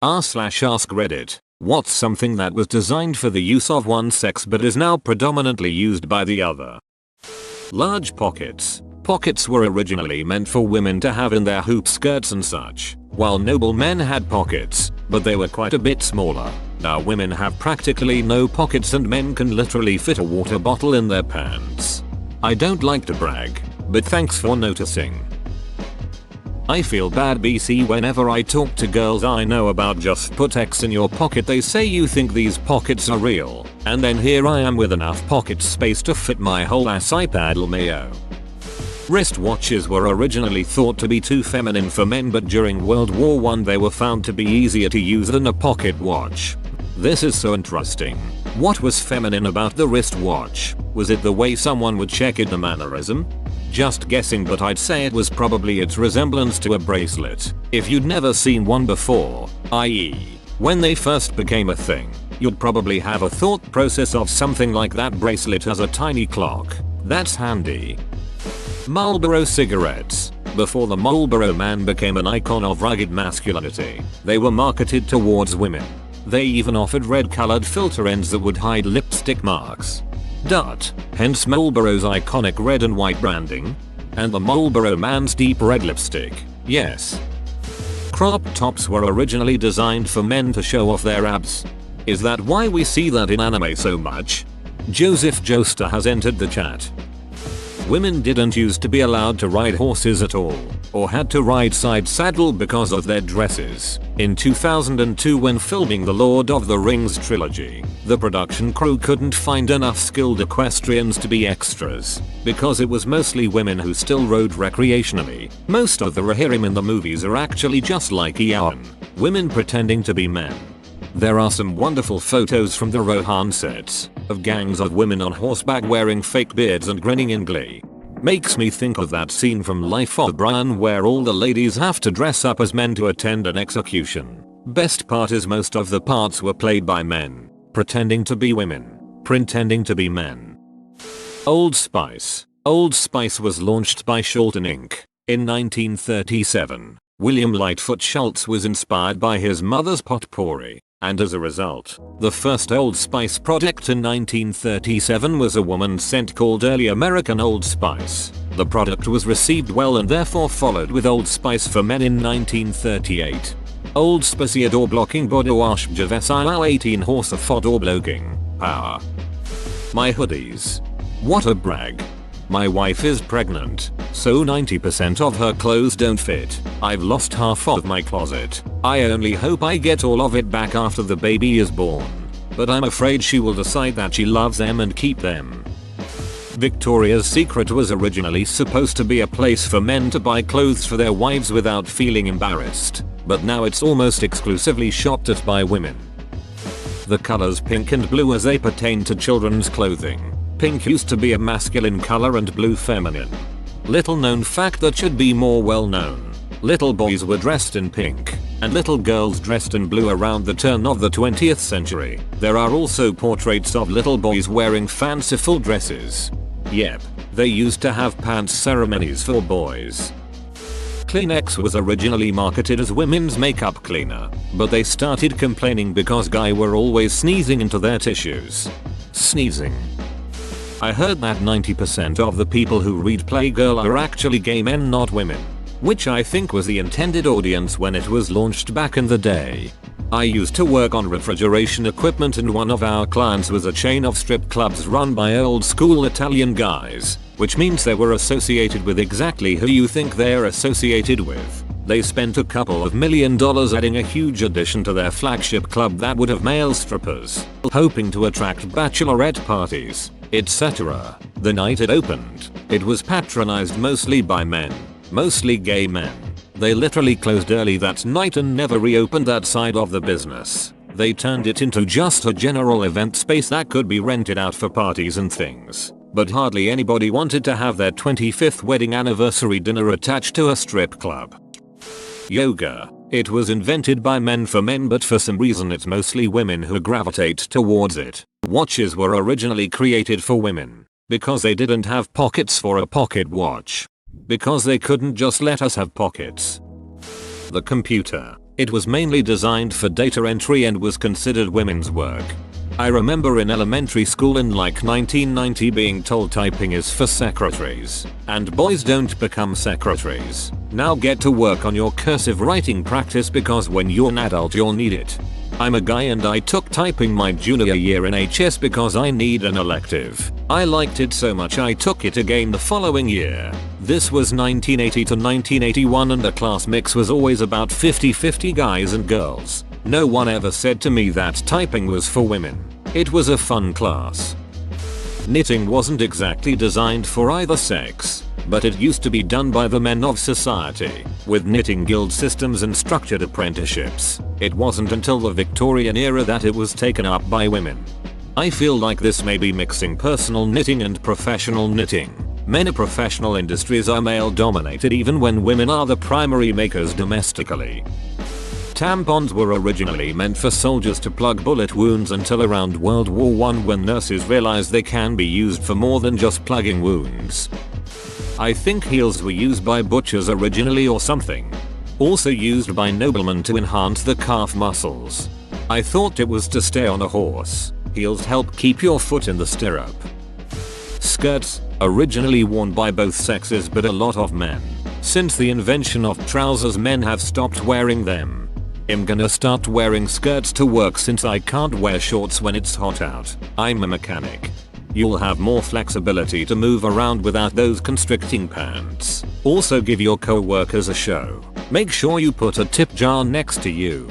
r/ask Reddit. What's something that was designed for the use of one sex but is now predominantly used by the other? Large pockets. Pockets were originally meant for women to have in their hoop skirts and such, while noble men had pockets, but they were quite a bit smaller. Now women have practically no pockets and men can literally fit a water bottle in their pants. I don't like to brag, but thanks for noticing. I feel bad BC whenever I talk to girls I know about just put X in your pocket. They say you think these pockets are real, and then here I am with enough pocket space to fit my whole ass iPad LMAO. Wristwatches were originally thought to be too feminine for men, but during World War I they were found to be easier to use than a pocket watch. This is so interesting. What was feminine about the wristwatch? Was it the way someone would check it, the mannerism? Just guessing, but I'd say it was probably its resemblance to a bracelet. If you'd never seen one before, i.e. when they first became a thing, you'd probably have a thought process of something like that bracelet as a tiny clock. That's handy. Marlboro cigarettes. Before the Marlboro Man became an icon of rugged masculinity, they were marketed towards women. They even offered red-colored filter ends that would hide lipstick marks. Hence Marlboro's iconic red and white branding. And the Marlboro Man's deep red lipstick. Yes. Crop tops were originally designed for men to show off their abs. Is that why we see that in anime so much? Joseph Joestar has entered the chat. Women didn't used to be allowed to ride horses at all, or had to ride side saddle because of their dresses. In 2002, when filming the Lord of the Rings trilogy, the production crew couldn't find enough skilled equestrians to be extras, because it was mostly women who still rode recreationally. Most of the Rohirrim in the movies are actually just like Eowyn, women pretending to be men. There are some wonderful photos from the Rohan sets of gangs of women on horseback wearing fake beards and grinning in glee. Makes me think of that scene from Life of Brian where all the ladies have to dress up as men to attend an execution. Best part is most of the parts were played by men, pretending to be women, pretending to be men. Old Spice. Old Spice was launched by Sholton Inc. in 1937. William Lightfoot Schultz was inspired by his mother's potpourri. And as a result, the first Old Spice product in 1937 was a woman's scent called Early American Old Spice. The product was received well and therefore followed with Old Spice for Men in 1938. Old Spice door blocking body wash Javesile 18 horse for door blocking power. My hoodies. What a brag. My wife is pregnant, so 90% of her clothes don't fit. I've lost half of my closet. I only hope I get all of it back after the baby is born. But I'm afraid she will decide that she loves them and keep them. Victoria's Secret was originally supposed to be a place for men to buy clothes for their wives without feeling embarrassed, but now it's almost exclusively shopped at by women. The colors pink and blue as they pertain to children's clothing. Pink used to be a masculine color and blue feminine. Little known fact that should be more well known. Little boys were dressed in pink, and little girls dressed in blue around the turn of the 20th century. There are also portraits of little boys wearing fanciful dresses. Yep, they used to have pants ceremonies for boys. Kleenex was originally marketed as women's makeup cleaner, but they started complaining because guys were always sneezing into their tissues. Sneezing. I heard that 90% of the people who read Playgirl are actually gay men, not women. Which I think was the intended audience when it was launched back in the day. I used to work on refrigeration equipment and one of our clients was a chain of strip clubs run by old school Italian guys, which means they were associated with exactly who you think they're associated with. They spent a couple of $1 million adding a huge addition to their flagship club that would have male strippers, hoping to attract bachelorette parties, etc. The night it opened, it was patronized mostly by men, mostly gay men. They literally closed early that night and never reopened that side of the business. They turned it into just a general event space that could be rented out for parties and things. But hardly anybody wanted to have their 25th wedding anniversary dinner attached to a strip club. Yoga. It was invented by men for men, but for some reason it's mostly women who gravitate towards it. Watches were originally created for women, because they didn't have pockets for a pocket watch. Because they couldn't just let us have pockets. The computer. It was mainly designed for data entry and was considered women's work. I remember in elementary school in like 1990 being told typing is for secretaries, and boys don't become secretaries. Now get to work on your cursive writing practice because when you're an adult you'll need it. I'm a guy and I took typing my junior year in HS because I need an elective. I liked it so much I took it again the following year. This was 1980 to 1981 and the class mix was always about 50-50 guys and girls. No one ever said to me that typing was for women. It was a fun class. Knitting wasn't exactly designed for either sex, but it used to be done by the men of society, with knitting guild systems and structured apprenticeships. It wasn't until the Victorian era that it was taken up by women. I feel like this may be mixing personal knitting and professional knitting. Many professional industries are male dominated even when women are the primary makers domestically. Tampons were originally meant for soldiers to plug bullet wounds until around World War I when nurses realized they can be used for more than just plugging wounds. I think heels were used by butchers originally or something. Also used by noblemen to enhance the calf muscles. I thought it was to stay on a horse. Heels help keep your foot in the stirrup. Skirts, originally worn by both sexes but a lot of men. Since the invention of trousers men have stopped wearing them. I'm gonna start wearing skirts to work since I can't wear shorts when it's hot out. I'm a mechanic. You'll have more flexibility to move around without those constricting pants. Also give your co-workers a show. Make sure you put a tip jar next to you.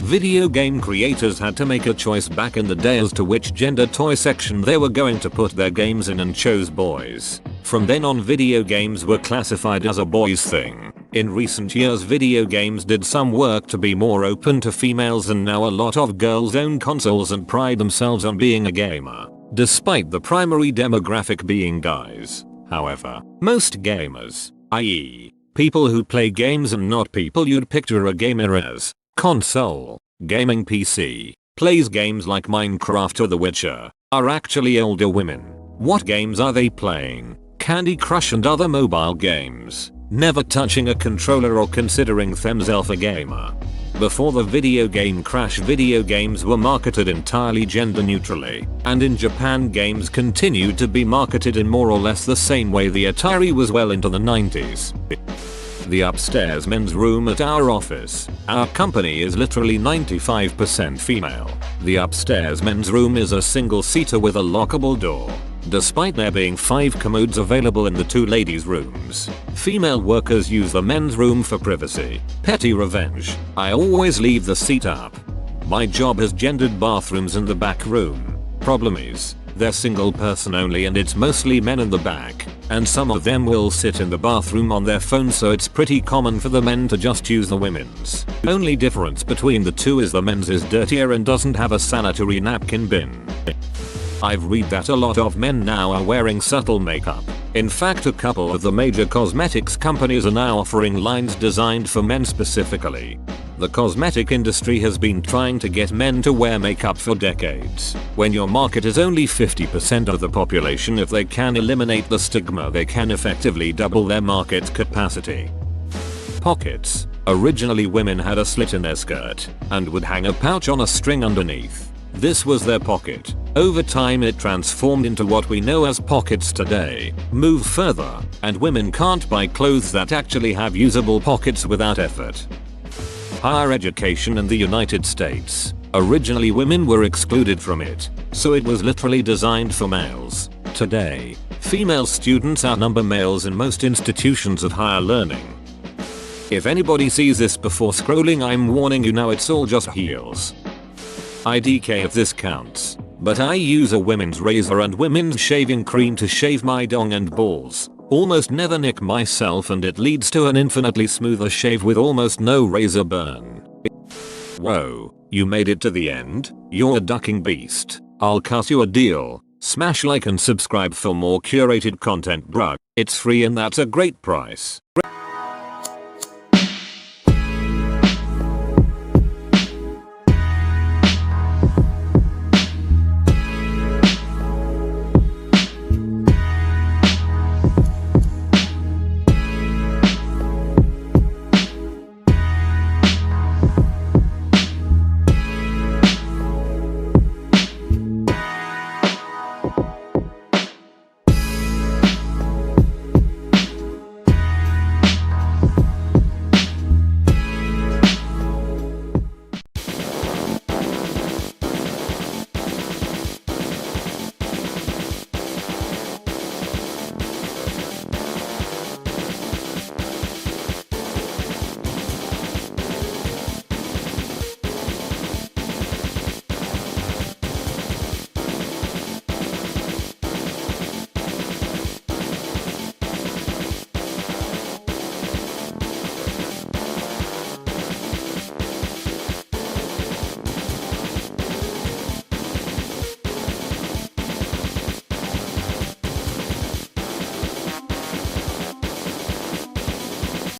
Video game creators had to make a choice back in the day as to which gender toy section they were going to put their games in and chose boys. From then on video games were classified as a boys thing. In recent years video games did some work to be more open to females and now a lot of girls own consoles and pride themselves on being a gamer. Despite the primary demographic being guys. However, most gamers, i.e. people who play games and not people you'd picture a gamer as, console, gaming PC, plays games like Minecraft or The Witcher, are actually older women. What games are they playing? Candy Crush and other mobile games. Never touching a controller or considering themselves a gamer. Before the video game crash, video games were marketed entirely gender neutrally, and in Japan games continued to be marketed in more or less the same way the Atari was well into the 90s. The upstairs men's room at our office. Our company is literally 95% female. The upstairs men's room is a single seater with a lockable door. Despite there being 5 commodes available in the 2 ladies' rooms, female workers use the men's room for privacy. Petty revenge. I always leave the seat up. My job has gendered bathrooms in the back room. Problem is, they're single person only and it's mostly men in the back, and some of them will sit in the bathroom on their phone, so it's pretty common for the men to just use the women's. Only difference between the two is the men's is dirtier and doesn't have a sanitary napkin bin. I've read that a lot of men now are wearing subtle makeup. In fact, a couple of the major cosmetics companies are now offering lines designed for men specifically. The cosmetic industry has been trying to get men to wear makeup for decades. When your market is only 50% of the population, if they can eliminate the stigma, they can effectively double their market capacity. Pockets. Originally women had a slit in their skirt and would hang a pouch on a string underneath. This was their pocket. Over time it transformed into what we know as pockets today. Move further, and women can't buy clothes that actually have usable pockets without effort. Higher education in the United States. Originally women were excluded from it, so it was literally designed for males. Today, female students outnumber males in most institutions of higher learning. If anybody sees this before scrolling, I'm warning you now, it's all just heels. IDK if this counts, but I use a women's razor and women's shaving cream to shave my dong and balls. Almost never nick myself, and it leads to an infinitely smoother shave with almost no razor burn. Whoa, you made it to the end? You're a ducking beast. I'll cut you a deal. Smash like and subscribe for more curated content, bruh. It's free and that's a great price.